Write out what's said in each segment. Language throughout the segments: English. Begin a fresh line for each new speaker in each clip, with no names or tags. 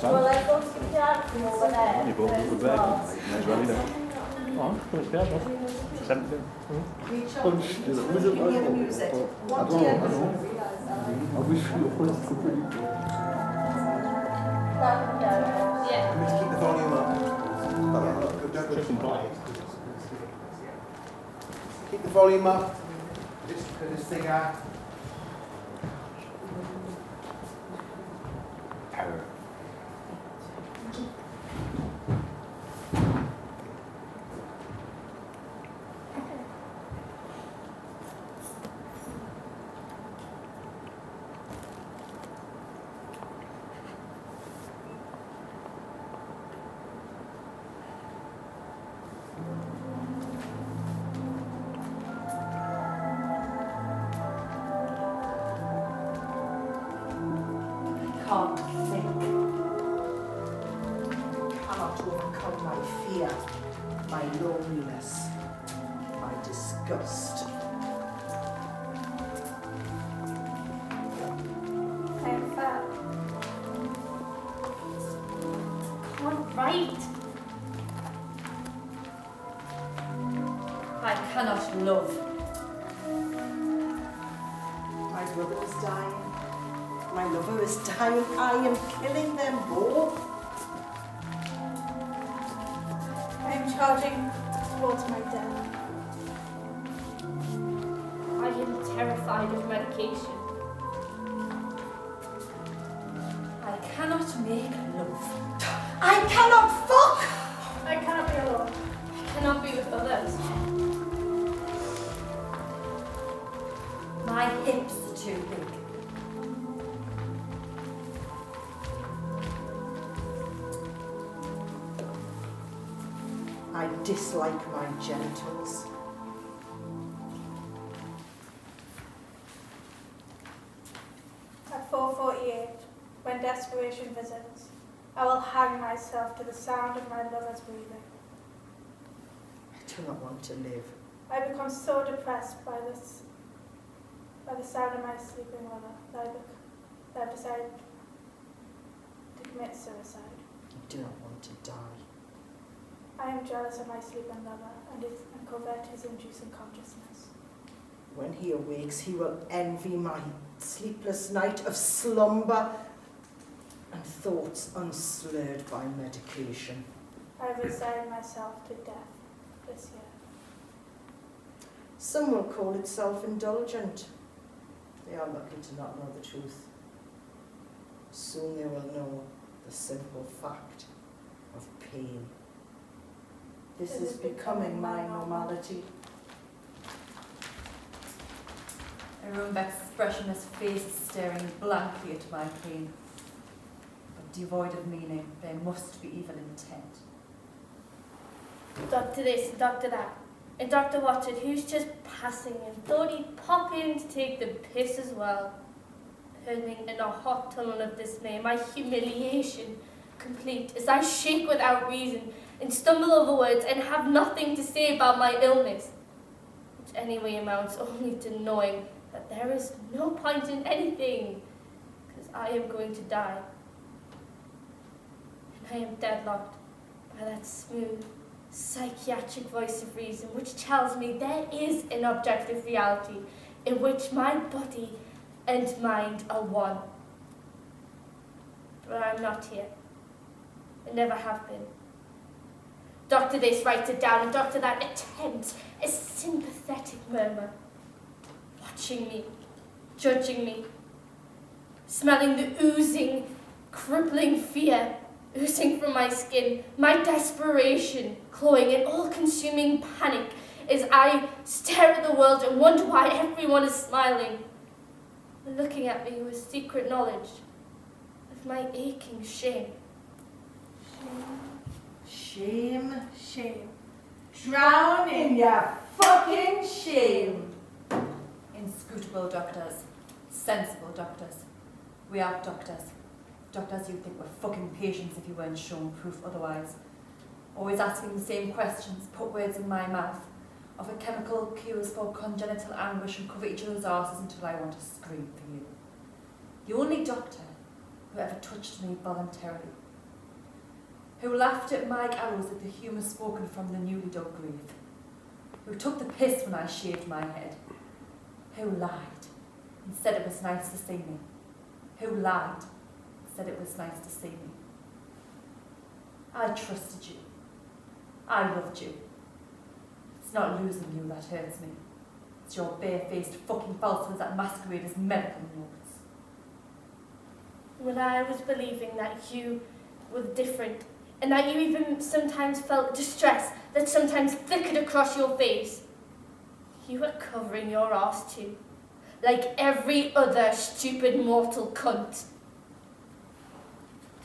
Well, I go to the yard from over there.
You both look good bag. May as well, you know.
Oh, good, yeah, no.
17.
Music. What do you
I wish you could really go.
Yeah.
I'm going to keep the volume up. Keep the volume up. Just put this thing out.
Can't think. Cannot overcome my fear, my loneliness, my disgust.
I am fat. Can't write.
I cannot love.
My brother is dying. My lover is dying. I am killing them both.
I am charging towards my death. I am terrified of medication.
I cannot make love.
I cannot fuck!
I cannot be alone. I cannot be with others.
My hips are too big.
I dislike my genitals.
At 4:48, when desperation visits, I will hang myself to the sound of my lover's breathing.
I do not want to live.
I become so depressed by the sound of my sleeping lover that I've decided to commit suicide.
I do not want to die.
I am jealous of my sleeping lover and covet his inducing consciousness.
When he awakes, he will envy my sleepless night of slumber and thoughts unslurred by medication.
I resign myself to death this year.
Some will call it self-indulgent. They are lucky to not know the truth. Soon they will know the simple fact of pain. This is becoming my normality.
A room of expressionless faces staring blankly at my pain. But devoid of meaning, there must be evil intent.
Doctor this, doctor that. And Dr. Watson, who's just passing and thought he'd pop in to take the piss as well. Hurling in a hot tunnel of dismay, my humiliation complete as I shake without reason and stumble over words and have nothing to say about my illness, which anyway amounts only to knowing that there is no point in anything, because I am going to die. And I am deadlocked by that smooth, psychiatric voice of reason which tells me there is an objective reality in which my body and mind are one. But I'm not here. I never have been. Doctor this writes it down, and Doctor that attempts a sympathetic murmur, watching me, judging me, smelling the oozing, crippling fear oozing from my skin, my desperation clawing in all-consuming panic as I stare at the world and wonder why everyone is smiling, looking at me with secret knowledge of my aching shame.
Shame.
Shame.
Drown in your fucking shame.
Inscrutable doctors, sensible doctors. We are doctors. Doctors you'd think were fucking patients if you weren't shown proof otherwise. Always asking the same questions, put words in my mouth, offer chemical cures for congenital anguish and cover each other's arses until I want to scream for you. The only doctor who ever touched me voluntarily, who laughed at my arrows at the humour spoken from the newly dug grave, who took the piss when I shaved my head, who lied and said it was nice to see me, who lied and said it was nice to see me. I trusted you. I loved you. It's not losing you that hurts me. It's your bare-faced fucking falsehoods that masquerade as medical notes.
When I was believing that you were different, and that you even sometimes felt distress that sometimes flickered across your face, you were covering your arse too, like every other stupid mortal cunt.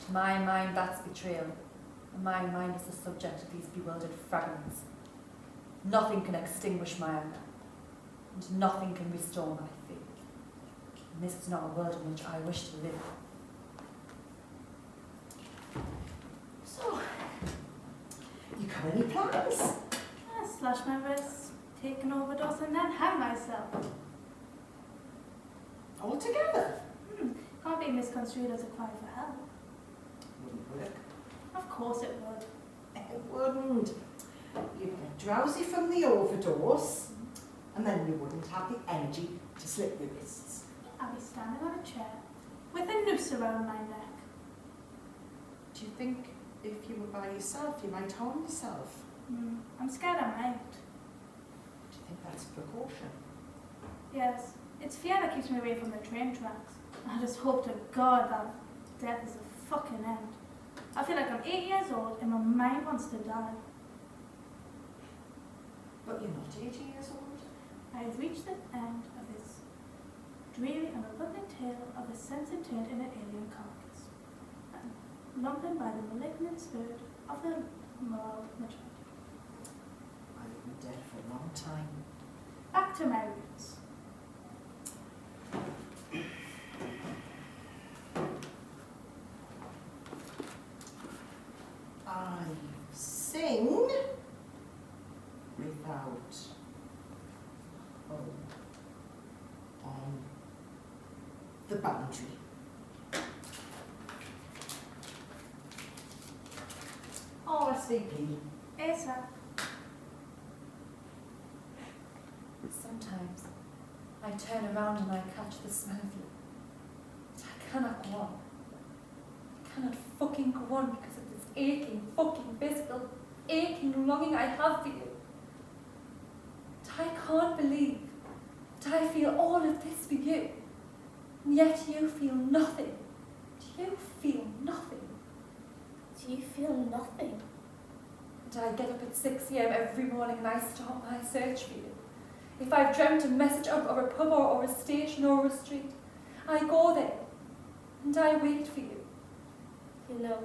To my mind, that's betrayal. And my mind is the subject of these bewildered fragments. Nothing can extinguish my anger, and nothing can restore my faith. And this is not a world in which I wish to live.
So, you got any plans?
I slash my wrists, take an overdose, and then hang myself.
All together?
Can't be misconstrued as a cry for help.
Wouldn't work.
Of course it would.
It wouldn't. You'd get drowsy from the overdose, and then you wouldn't have the energy to slip your wrists.
I'll be standing on a chair with a noose around my neck.
Do you think if you were by yourself, you might harm yourself?
I'm scared I might.
Do you think that's precaution?
Yes, it's fear that keeps me away from the train tracks. I just hope to God that death is a fucking end. I feel like I'm 8 years old and my mind wants to die.
But you're not 80 years old.
I have reached the end of this dreary and repugnant tale of a sense turned in an alien carcass, and lumpen by the malignant spirit of the moral majority.
I've been dead for a long time.
Back to my roots.
I sing without home on the boundary. RSVP.
ASAP.
Sometimes I turn around and I catch the smell of you. But I cannot go on. I cannot fucking go on because of this aching, fucking physical, aching longing I have for you. But I can't believe that I feel all of this for you, and yet you feel nothing. Do you feel nothing?
Do you feel nothing?
And I get up at 6 a.m. every morning and I start my search for you. If I've dreamt a message of a pub or a station or a street, I go there and I wait for you.
You know,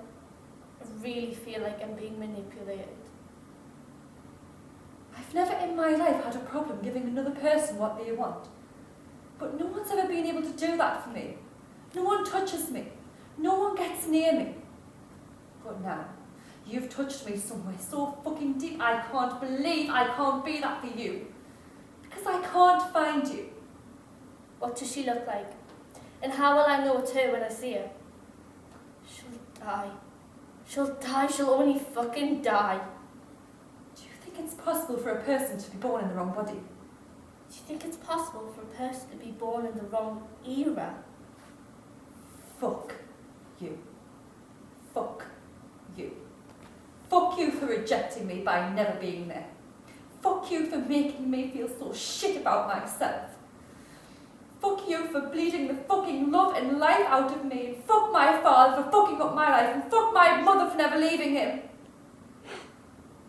I really feel like I'm being manipulated.
I've never in my life had a problem giving another person what they want. But no one's ever been able to do that for me. No one touches me. No one gets near me. But now, you've touched me somewhere so fucking deep, I can't believe I can't be that for you. Because I can't find you.
What does she look like? And how will I know it's her when I see her? She'll die. She'll die. She'll only fucking die.
Do you think it's possible for a person to be born in the wrong body?
Do you think it's possible for a person to be born in the wrong era?
Fuck you. Fuck you. Fuck you for rejecting me by never being there. Fuck you for making me feel so shit about myself. Fuck you for bleeding the fucking love and life out of me. And fuck my father for fucking up my life. And fuck my mother for never leaving him.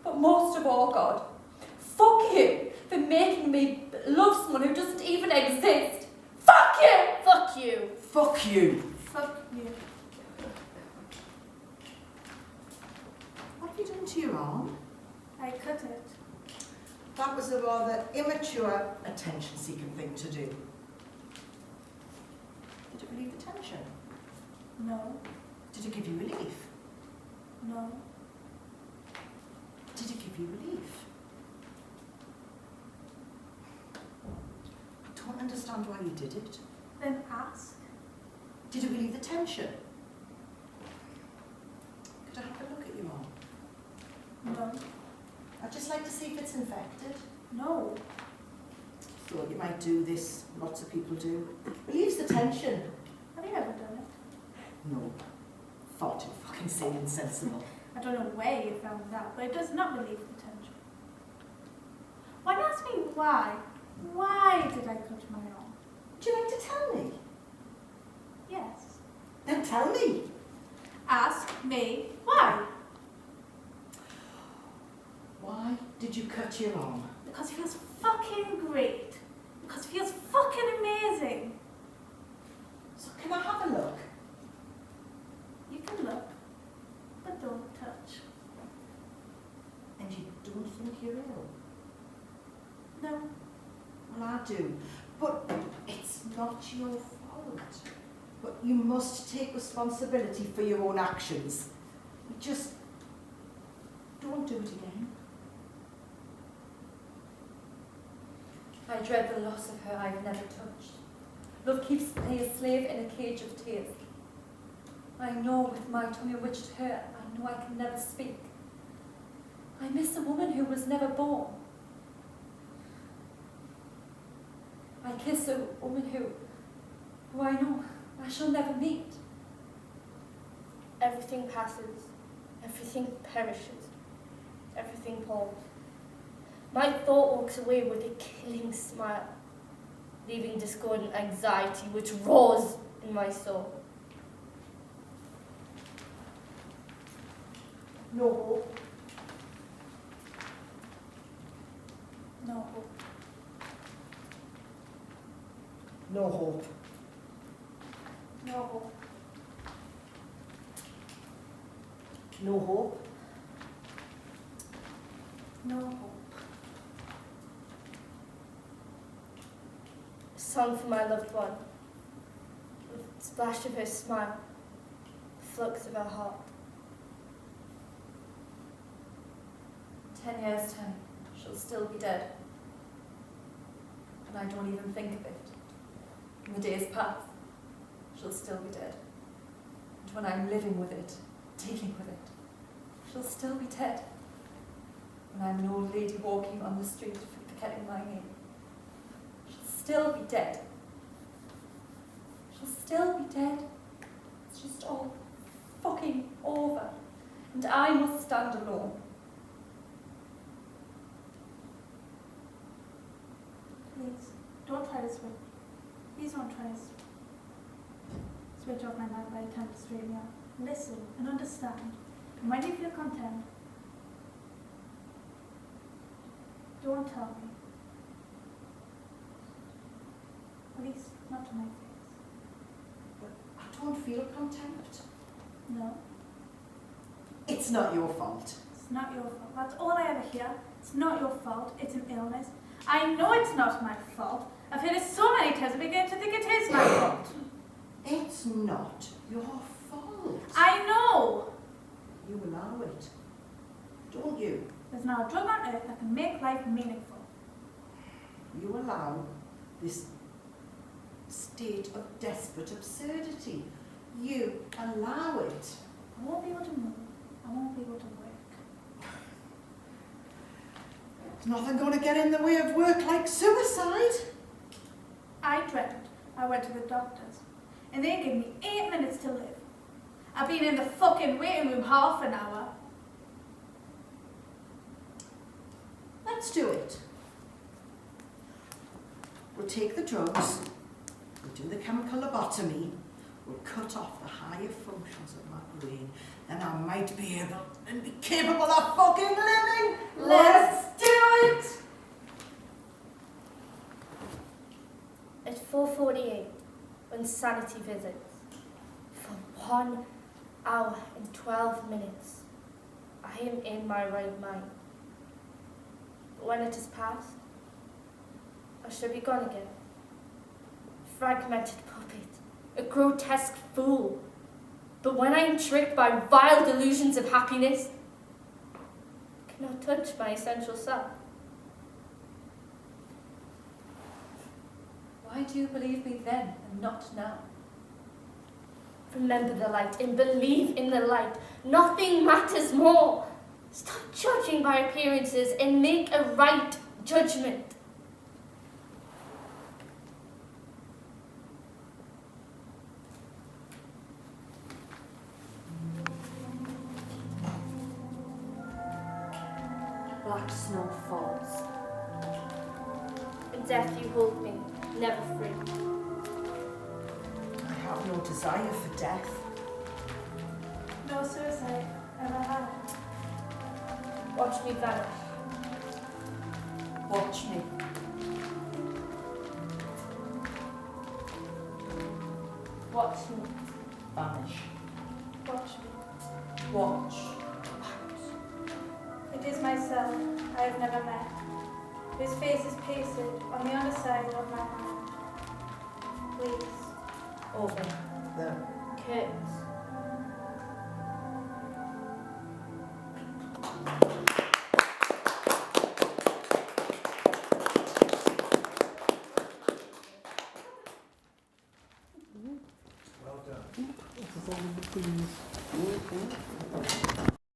But most of all, God, fuck you for making me love someone who doesn't even exist. Fuck you!
Fuck you!
Fuck you!
Fuck you.
What have you done to your arm?
I cut it.
That was a rather immature, attention-seeking thing to do. Did it relieve the tension?
No.
Did it give you relief?
No.
Did it give you relief? I don't understand why you did it.
Then ask.
Did it relieve the tension? Could I have a look at your arm?
don't.
I'd just like to see if it's infected.
No.
Thought you might do this. Lots of people do. Relieves the tension.
Have you ever done it?
No. Far too fucking sane and sensible.
I don't know where you found that, but it does not relieve the tension. Why not ask me why? Why did I cut my arm?
Would you like to tell me?
Yes.
Then tell me.
Ask me why.
Why did you cut your arm?
Because it feels fucking great. Because it feels fucking amazing.
So can I have a look?
You can look, but don't touch.
And you don't think you're ill?
No.
Well, I do. But it's not your fault. But you must take responsibility for your own actions. You just don't do it again.
I dread the loss of her I've never touched. Love keeps me a slave in a cage of tears. I know with my tongue which to her, I know I can never speak. I miss a woman who was never born. I kiss a woman who I know I shall never meet.
Everything passes, everything perishes, everything palls. My thought walks away with a killing smile, leaving discordant anxiety which roars in my soul.
No hope.
No hope.
No hope.
No hope.
No hope.
No hope.
A song for my loved one, the splash of her smile, the flux of her heart.
10 years' time, she'll still be dead. And I don't even think of it. In the days past, she'll still be dead. And when I'm living with it, dealing with it, she'll still be dead. When I'm an old lady walking on the street, forgetting my name, she'll still be dead. She'll still be dead. It's just all fucking over. And I must stand alone.
Please, don't try to switch. Please don't try to switch off my mind by attempt to straighten me out. Listen and understand. And when you feel content, don't tell me. At least, not to my face.
But I don't feel contempt.
No,
It's not your fault.
it's not your fault. That's all I ever hear. It's not your fault. It's an illness. I know it's not my fault. I've heard it so many times I begin to think it is my fault.
It's not your fault.
I know!
You allow it, don't you?
There's not a drug on earth that can make life meaningful.
You allow this state of desperate absurdity. You allow it.
I won't be able to move. I won't be able to work.
There's nothing going to get in the way of work like suicide.
I dread it. I went to the doctors, and they gave me 8 minutes to live. I've been in the fucking waiting room half an hour.
Let's do it. We'll take the drugs, we'll do the chemical lobotomy, we'll cut off the higher functions of my brain, then I might be able and be capable of fucking living. Let's do it!
At 4:48, when sanity visits, for 1 hour and 12 minutes, I am in my right mind. But when it has passed, I shall be gone again. A fragmented puppet, a grotesque fool. But when I am tricked by vile delusions of happiness, I cannot touch my essential self.
Why do you believe me then and not now?
Remember the light and believe in the light. Nothing matters more. Stop judging by appearances and make a right judgment.
Black snow falls.
In death you hold me, never free.
I have no desire for death.
No suicide ever had.
Watch me vanish.
Watch me.
Watch me.
Vanish.
Watch me.
Watch.
It is myself I have never met, whose face is pasted on the underside of my hand. Please.
Over the
Curtains.
Well done.
Das ist auch ein bisschen